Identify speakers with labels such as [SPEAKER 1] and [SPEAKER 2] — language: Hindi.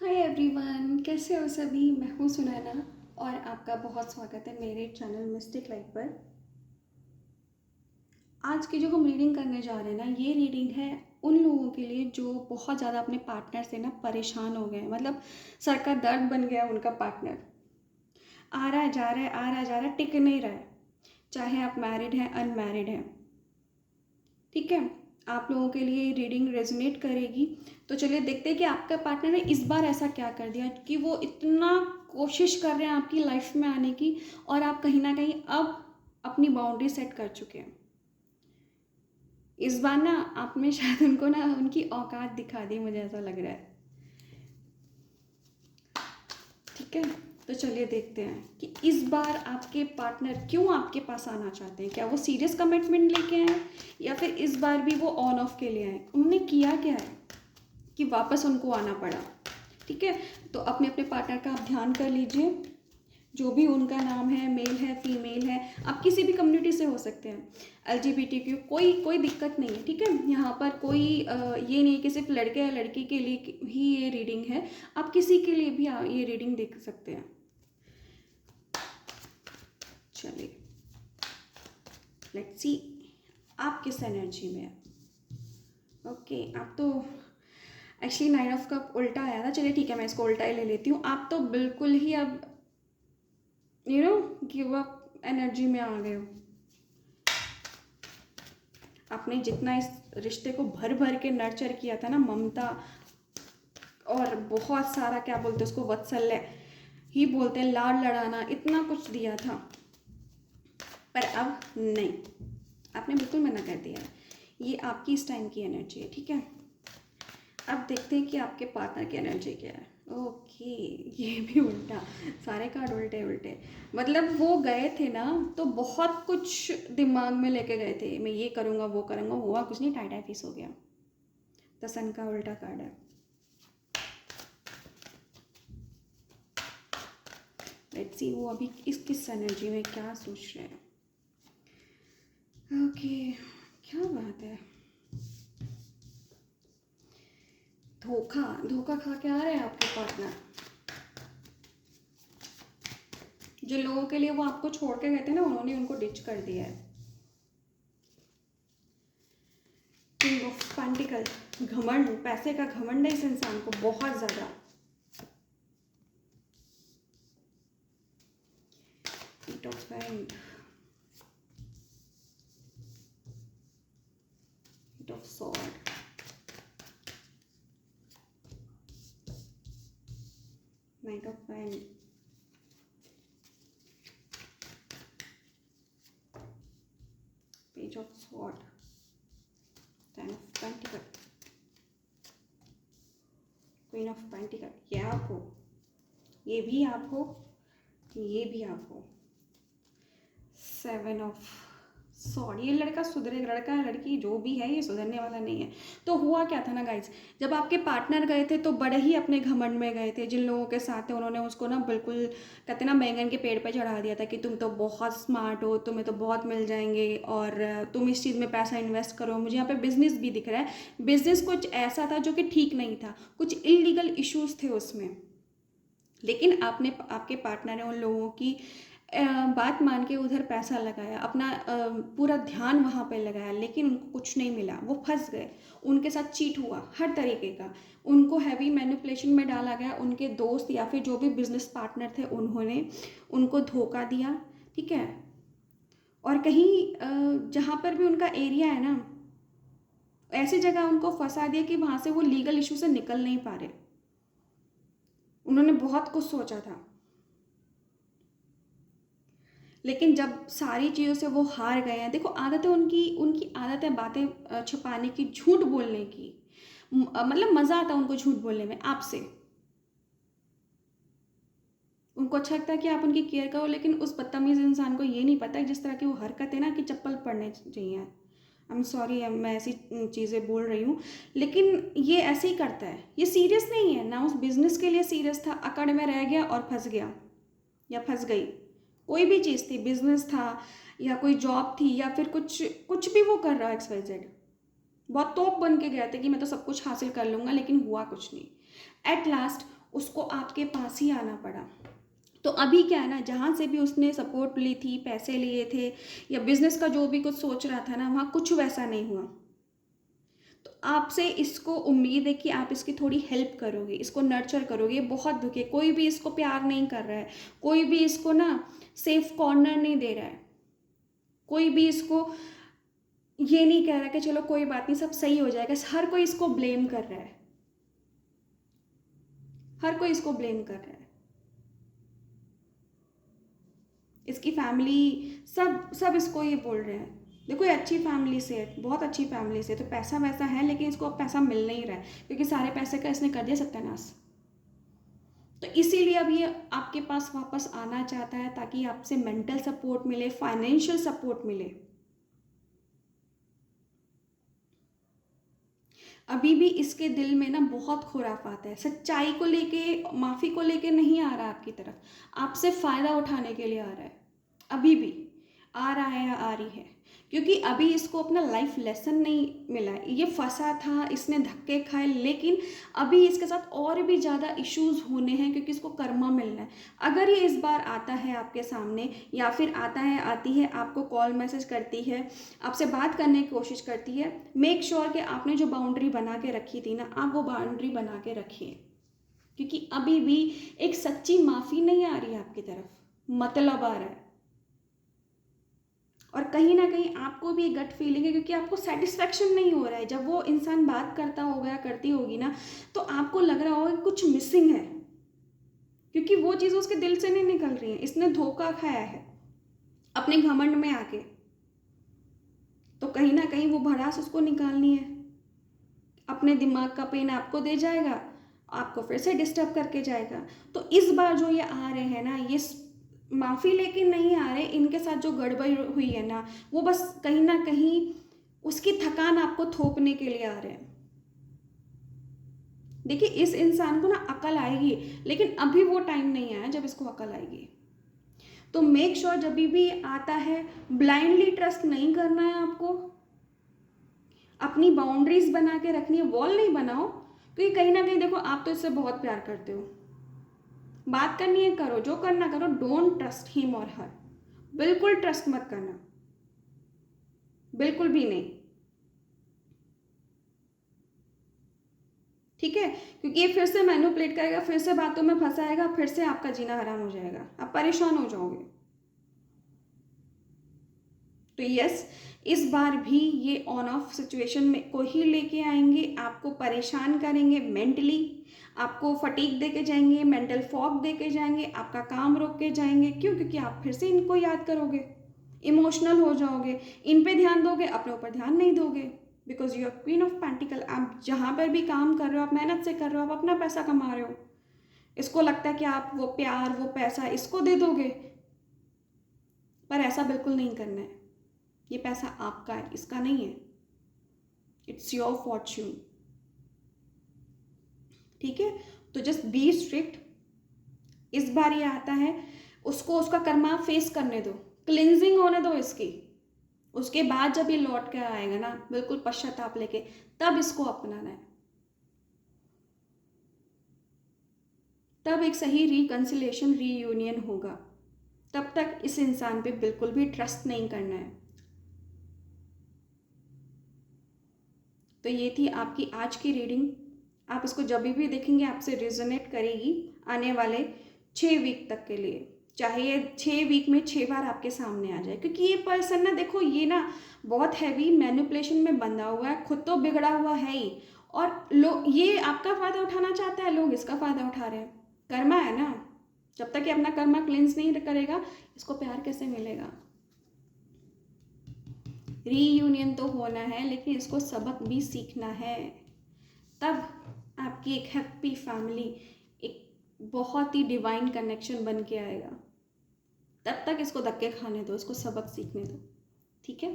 [SPEAKER 1] हाय एवरीवन, कैसे हो सभी। मैं हूँ सुनैना और आपका बहुत स्वागत है मेरे चैनल मिस्टिक लाइफ पर। आज की जो हम रीडिंग करने जा रहे हैं ना, ये रीडिंग है उन लोगों के लिए जो बहुत ज़्यादा अपने पार्टनर से ना परेशान हो गए हैं। मतलब सर का दर्द बन गया उनका पार्टनर। आ रहा है जा रहा है, आ रहा है जा रहा है, टिक नहीं रहा है। चाहे आप मैरिड हैं अनमैरिड हैं, ठीक है। आप लोगों के लिए रीडिंग रेजोनेट करेगी। तो चलिए देखते हैं कि आपका पार्टनर ने इस बार ऐसा क्या कर दिया कि वो इतना कोशिश कर रहे हैं आपकी लाइफ में आने की, और आप कहीं ना कहीं अब अपनी बाउंड्री सेट कर चुके हैं। इस बार ना आपने शायद उनको ना उनकी औकात दिखा दी, मुझे ऐसा लग रहा है। ठीक है, तो चलिए देखते हैं कि इस बार आपके पार्टनर क्यों आपके पास आना चाहते हैं। क्या वो सीरियस कमिटमेंट लेके आए, या फिर इस बार भी वो ऑन ऑफ के लिए आए। उन्होंने किया क्या है कि वापस उनको आना पड़ा। ठीक है, तो अपने अपने पार्टनर का आप ध्यान कर लीजिए। जो भी उनका नाम है, मेल है फीमेल है, आप किसी भी कम्युनिटी से हो सकते हैं। LGBTQ कोई कोई दिक्कत नहीं है। ठीक है, यहाँ पर कोई ये नहीं कि सिर्फ लड़के या लड़की के लिए ही ये रीडिंग है। आप किसी के लिए भी ये रीडिंग देख सकते हैं। चलिए लेट्स सी आप किस एनर्जी में है। ओके, आप तो एक्चुअली 9 ऑफ कप उल्टा आया था। चलिए ठीक है, मैं इसको उल्टा ही ले लेती हूँ। आप तो बिल्कुल ही अब गिव अप एनर्जी में आ गए हो। आपने जितना इस रिश्ते को भर भर के नर्चर किया था ना, ममता और बहुत सारा क्या बोलते हैं उसको, वात्सल्य ही बोलते हैं, लाड लड़ाना, इतना कुछ दिया था। पर अब नहीं, आपने बिल्कुल मना कर दिया। ये आपकी इस टाइम की एनर्जी है। ठीक है, अब देखते हैं कि आपके पार्टनर की एनर्जी क्या है। ओके, ये भी उल्टा, सारे कार्ड उल्टे उल्टे। मतलब वो गए थे ना, तो बहुत कुछ दिमाग में लेके गए थे, मैं ये करूँगा वो करूँगा, हुआ कुछ नहीं, टाइट फीस हो गया। द सन का उल्टा कार्ड है। लेट्स सी वो अभी किस एनर्जी में क्या सोच रहे हैं। ओके, क्या बात है। धोखा धोखा खा के आ रहे हैं आपके पार्टनर। जिन लोगों के लिए वो आपको छोड़ के गए थे ना, उन्होंने उनको डिच कर दिया है। किंग ऑफ पेंटिकल, घमंड, पैसे का घमंड है इस इंसान को बहुत ज़्यादा। Eight of hand, eight of sword, knight of hand, page of sword, ten of pentacle, queen of pentacle. ये आप हो, ये भी आप हो, ये भी आप हो। सेवन ऑफ सॉर्ड, ये लड़का सुधरेगा, लड़का लड़की जो भी है ये सुधरने वाला नहीं है। तो हुआ क्या था ना गाइज, जब आपके पार्टनर गए थे तो बड़े ही अपने घमंड में गए थे। जिन लोगों के साथ थे उन्होंने उसको ना बिल्कुल, कहते ना, बैंगन के पेड़ पे चढ़ा दिया था कि तुम तो बहुत स्मार्ट हो, तुम्हें तो बहुत मिल जाएंगे, और तुम इस चीज़ में पैसा इन्वेस्ट करो। मुझे यहाँ पे बिजनेस भी दिख रहा है। बिजनेस कुछ ऐसा था जो कि ठीक नहीं था, कुछ इलीगल इश्यूज थे उसमें। लेकिन आपके पार्टनर ने उन लोगों की बात मान के उधर पैसा लगाया, अपना पूरा ध्यान वहाँ पे लगाया, लेकिन उनको कुछ नहीं मिला, वो फंस गए। उनके साथ चीट हुआ हर तरीके का, उनको हैवी मैनिपुलेशन में डाला गया। उनके दोस्त या फिर जो भी बिजनेस पार्टनर थे उन्होंने उनको धोखा दिया। ठीक है, और कहीं जहाँ पर भी उनका एरिया है ना, ऐसी जगह उनको फंसा दिया कि वहाँ से वो लीगल इशू से निकल नहीं पा रहे। उन्होंने बहुत कुछ सोचा था, लेकिन जब सारी चीज़ों से वो हार गए हैं। देखो, आदत है उनकी उनकी आदत है बातें छुपाने की, झूठ बोलने की। मतलब मज़ा आता है उनको झूठ बोलने में आपसे। उनको अच्छा लगता है कि आप उनकी केयर करो, लेकिन उस बदतमीज़ इंसान को ये नहीं पता है जिस तरह की वो हरकत है ना, कि चप्पल पड़ने चाहिए। आई एम सॉरी, मैं ऐसी चीज़ें बोल रही हूँ, लेकिन ये ऐसे ही करता है। ये सीरियस नहीं है ना, उस बिज़नेस के लिए सीरियस था, अकड़ में रह गया और फंस गया या फंस गई। कोई भी चीज़ थी, बिजनेस था या कोई जॉब थी या फिर कुछ कुछ भी वो कर रहा है, XYZ। बहुत तोप बन के गया था कि मैं तो सब कुछ हासिल कर लूँगा, लेकिन हुआ कुछ नहीं। एट लास्ट उसको आपके पास ही आना पड़ा। तो अभी क्या है ना, जहाँ से भी उसने सपोर्ट ली थी, पैसे लिए थे या बिजनेस का जो भी कुछ सोच रहा था ना, वहाँ कुछ वैसा नहीं हुआ। तो आपसे इसको उम्मीद है कि आप इसकी थोड़ी हेल्प करोगे, इसको नर्चर करोगे। ये बहुत दुखी है, कोई भी इसको प्यार नहीं कर रहा है, कोई भी इसको ना सेफ कॉर्नर नहीं दे रहा है, कोई भी इसको ये नहीं कह रहा कि चलो कोई बात नहीं सब सही हो जाएगा। हर कोई इसको ब्लेम कर रहा है, हर कोई इसको ब्लेम कर रहा है। इसकी फैमिली सब सब इसको ये बोल रहे हैं, देखो ये अच्छी फैमिली से है, बहुत अच्छी फैमिली से, तो पैसा वैसा है लेकिन इसको अब पैसा मिल नहीं रहा है क्योंकि सारे पैसे का इसने कर दिया सत्यानाश। तो इसीलिए अब ये आपके पास वापस आना चाहता है ताकि आपसे मेंटल सपोर्ट मिले, फाइनेंशियल सपोर्ट मिले। अभी भी इसके दिल में ना बहुत खुराफात है, सच्चाई को लेके, माफ़ी को लेके नहीं आ रहा आपकी तरफ, आपसे फ़ायदा उठाने के लिए आ रहा है। अभी भी आ रहा है या आ रही है, क्योंकि अभी इसको अपना लाइफ लेसन नहीं मिला है। ये फंसा था, इसने धक्के खाए, लेकिन अभी इसके साथ और भी ज़्यादा इश्यूज होने हैं क्योंकि इसको कर्मा मिलना है। अगर ये इस बार आता है आपके सामने या फिर आता है, आती है, आपको कॉल मैसेज करती है, आपसे बात करने की कोशिश करती है, मेक श्योर कि आपने जो बाउंड्री बना के रखी थी ना, आप वो बाउंड्री बना के रखिए, क्योंकि अभी भी एक सच्ची माफ़ी नहीं आ रही है आपकी तरफ, मतलब आ रहा है। और कहीं ना कहीं आपको भी एक गट फीलिंग है क्योंकि आपको सेटिस्फेक्शन नहीं हो रहा है। जब वो इंसान बात करता होगा या करती होगी ना, तो आपको लग रहा होगा कि कुछ मिसिंग है, क्योंकि वो चीज़ उसके दिल से नहीं निकल रही है। इसने धोखा खाया है अपने घमंड में आके, तो कहीं ना कहीं वो भड़ास उसको निकालनी है। अपने दिमाग का पेन आपको दे जाएगा, आपको फिर से डिस्टर्ब करके जाएगा। तो इस बार जो ये आ रहे हैं ना, ये माफ़ी लेके नहीं आ रहे, इनके साथ जो गड़बड़ी हुई है ना, वो बस कहीं ना कहीं उसकी थकान आपको थोपने के लिए आ रहे हैं। देखिए इस इंसान को ना अकल आएगी, लेकिन अभी वो टाइम नहीं आया जब इसको अकल आएगी। तो मेक श्योर जब भी आता है, ब्लाइंडली ट्रस्ट नहीं करना है आपको, अपनी बाउंड्रीज बना के रखनी है, वॉल नहीं बनाओ, क्योंकि कहीं ना कहीं देखो आप तो इससे बहुत प्यार करते हो। बात करनी है करो, जो करना करो, डोंट ट्रस्ट हिम और हर, बिल्कुल ट्रस्ट मत करना, बिल्कुल भी नहीं, ठीक है? क्योंकि ये फिर से मैनिपुलेट करेगा, फिर से बातों में फंसाएगा, फिर से आपका जीना हराम हो जाएगा, आप परेशान हो जाओगे। तो यस, इस बार भी ये ऑन ऑफ सिचुएशन में को ही लेके आएंगे, आपको परेशान करेंगे मेंटली, आपको फटीग दे के जाएंगे, मेंटल फॉग दे के जाएंगे, आपका काम रोक के जाएंगे। क्यों? क्योंकि आप फिर से इनको याद करोगे, इमोशनल हो जाओगे, इन पे ध्यान दोगे, अपने ऊपर ध्यान नहीं दोगे, because you are queen of pentacle. आप जहाँ पर भी काम कर रहे हो, आप मेहनत से कर रहे हो, आप अपना पैसा कमा रहे हो, इसको लगता है कि आप वो प्यार, वो पैसा इसको दे दोगे, पर ऐसा बिल्कुल नहीं करना है। ये पैसा आपका है, इसका नहीं है, इट्स योर फॉर्च्यून, ठीक है? तो जस्ट बी स्ट्रिक्ट। इस बार ये आता है, उसको उसका कर्मा फेस करने दो, क्लिनजिंग होने दो इसकी, उसके बाद जब ये लौट कर आएगा ना बिल्कुल पश्चाताप लेके, तब इसको अपनाना है, तब एक सही रिकंसिलेशन, रीयूनियन होगा। तब तक इस इंसान पे बिल्कुल भी ट्रस्ट नहीं करना है। तो ये थी आपकी आज की रीडिंग। आप इसको जब भी देखेंगे आपसे रिजोनेट करेगी आने वाले 6 वीक तक के लिए, चाहे ये 6 वीक में 6 बार आपके सामने आ जाए, क्योंकि ये पर्सन ना, देखो ये ना बहुत हैवी मैनिपुलेशन में बंधा हुआ है, खुद तो बिगड़ा हुआ है ही, और लोग ये आपका फ़ायदा उठाना चाहता है, लोग इसका फ़ायदा उठा रहे हैं। कर्मा है ना, जब तक ये अपना कर्मा क्लिंस नहीं करेगा, इसको प्यार कैसे मिलेगा? रीयूनियन तो होना है, लेकिन इसको सबक भी सीखना है, तब आपकी एक हैप्पी फैमिली, एक बहुत ही डिवाइन कनेक्शन बन के आएगा। तब तक इसको धक्के खाने दो, इसको सबक सीखने दो, ठीक है?